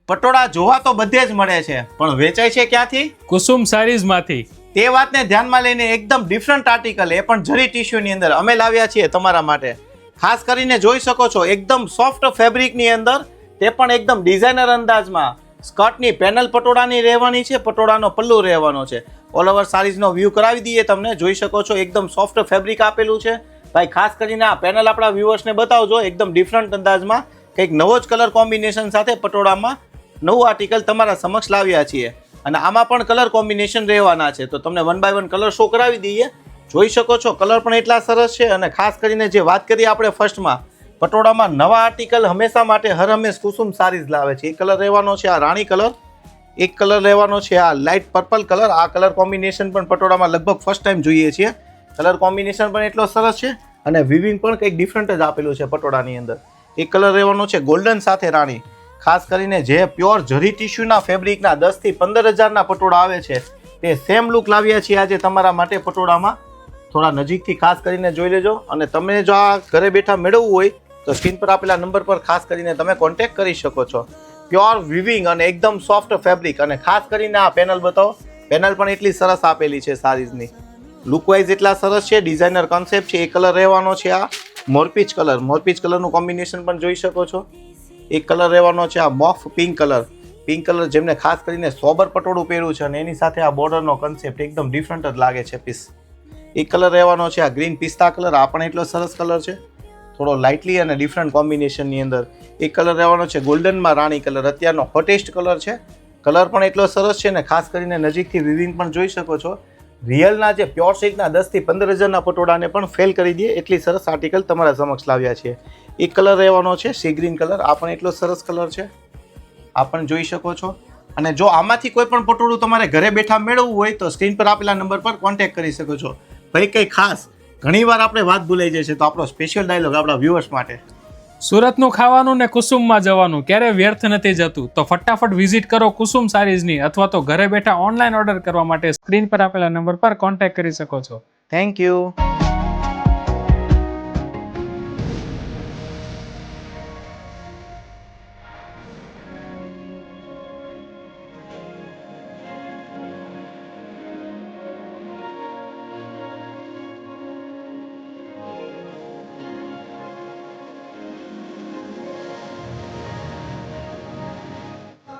પટોળા જોવા તો બધે જ મળે છે, પણ વેચાય છે ક્યાંથી? કુસુમ સારીઝ માંથી. તે વાતને ધ્યાનમાં લઈને એકદમ ડિફરન્ટ આર્ટિકલ, એ પણ જરી ટીશ્યુની અંદર અમે લાવ્યા છીએ તમારા માટે. ખાસ કરીને જોઈ શકો છો એકદમ સોફ્ટ ફેબ્રિકની અંદર, તે પણ એકદમ ડિઝાઇનર અંદાજમાં. સ્કર્ટની પેનલ પટોળાની રહેવાની છે, પટોળાનો પલ્લુ રહેવાનો છે. ઓલ ઓવર સાડીઝનો વ્યૂ કરાવી દઈએ તમને. જોઈ શકો છો એકદમ સોફ્ટ ફેબ્રિક આપેલું છે. ભાઈ ખાસ કરીને આ પેનલ આપણા વ્યુઅર્સને બતાવજો. એકદમ ડિફરન્ટ અંદાજમાં કંઈક નવો જ કલર કોમ્બિનેશન સાથે પટોળામાં નવું આર્ટિકલ તમારા સમક્ષ લાવ્યા છીએ. અને આમાં પણ કલર કોમ્બિનેશન રહેવાના છે, તો તમને 1 બાય 1 કલર શો કરાવી દઈએ. જોઈ શકો છો કલર પણ એટલા સરસ છે. અને ખાસ કરીને જે વાત કરીએ આપણે ફર્સ્ટમાં, પટોળામાં નવા આર્ટિકલ હંમેશા માટે હર હંમેશ કુસુમ સારીઝ લાવે છે. એક કલર રહેવાનો છે આ રાણી કલર, એક કલર રહેવાનો છે આ લાઇટ પર્પલ કલર. આ કલર કોમ્બિનેશન પણ પટોળામાં લગભગ ફર્સ્ટ ટાઈમ જોઈએ છીએ. કલર કોમ્બિનેશન પણ એટલો સરસ છે અને વિવિંગ પણ કંઈક ડિફરન્ટ જ આપેલું છે પટોળાની અંદર. એક કલર રહેવાનો છે ગોલ્ડન સાથે રાણી. ખાસ કરીને જે પ્યોર જરી ટીશ્યુના ફેબ્રિકના 10 થી 15 હજારના પટોળા આવે છે, તે સેમ લુક લાવ્યા છીએ આજે તમારા માટે પટોળામાં. થોડા નજીકથી ખાસ કરીને જોઈ લેજો. અને તમે જો આ ઘરે બેઠા મેળવવું હોય તો સ્ક્રીન પર આપેલા નંબર પર ખાસ કરીને તમે કોન્ટેક્ટ કરી શકો છો. પ્યોર વિવિંગ અને એકદમ સોફ્ટ ફેબ્રિક. અને ખાસ કરીને આ પેનલ બતાવો, પેનલ પણ એટલી સરસ આપેલી છે સારીઝની. લુકવાઇઝ એટલા સરસ છે, ડિઝાઇનર કોન્સેપ્ટ છે. એક કલર રહેવાનો છે આ મોરપીચ કલર. મોરપીચ કલરનું કોમ્બિનેશન પણ જોઈ શકો છો. એક કલર રહેવાનો છે આ મોફ પિંક કલર. પિંક કલર જેમને ખાસ કરીને સોબર પટોળું પહેર્યું છે અને એની સાથે આ બોર્ડરનો કન્સેપ્ટ એકદમ ડિફરન્ટ જ લાગે છે પીસ. એક કલર રહેવાનો છે આ ગ્રીન પિસ્તા કલર. આ પણ એટલો સરસ કલર છે, થોડો લાઇટલી અને ડિફરન્ટ કોમ્બિનેશનની અંદર. એક કલર રહેવાનો છે ગોલ્ડનમાં રાણી કલર. અત્યારનો હોટેસ્ટ કલર છે. કલર પણ એટલો સરસ છે ને ખાસ કરીને નજીકથી વિવિંગ પણ જોઈ શકો છો. રિયલના જે પ્યોર સિલ્કના 10 થી 15 હજારના પટોળાને પણ ફેલ કરી દે એટલી સરસ આર્ટિકલ તમારા સમક્ષ લાવ્યા છે. એક કલર રહેવાનો છે સી ગ્રીન કલર. આ પણ એટલો સરસ કલર છે, આ પણ જોઈ શકો છો. અને જો આમાંથી કોઈ પણ પટોળું તમારે ઘરે બેઠા મેળવવું હોય તો સ્ક્રીન પર આપેલા નંબર પર કોન્ટેક્ટ કરી શકો છો. ભાઈ કંઈ ખાસ ઘણીવાર આપણે વાત ભૂલાઈ જાય છે, તો આપણો સ્પેશિયલ ડાયલોગ આપણા વ્યુઅર્સ માટે. સુરતનું ખાવાનું ને કુસુમમાં જવાનું ક્યારે વ્યર્થ નથી જતું. તો ફટાફટ વિઝિટ કરો કુસુમ સારીઝની, અથવા તો ઘરે બેઠા ઓનલાઈન ઓર્ડર કરવા માટે સ્ક્રીન પર આપેલા નંબર પર કોન્ટેક્ટ કરી શકો છો. Thank you.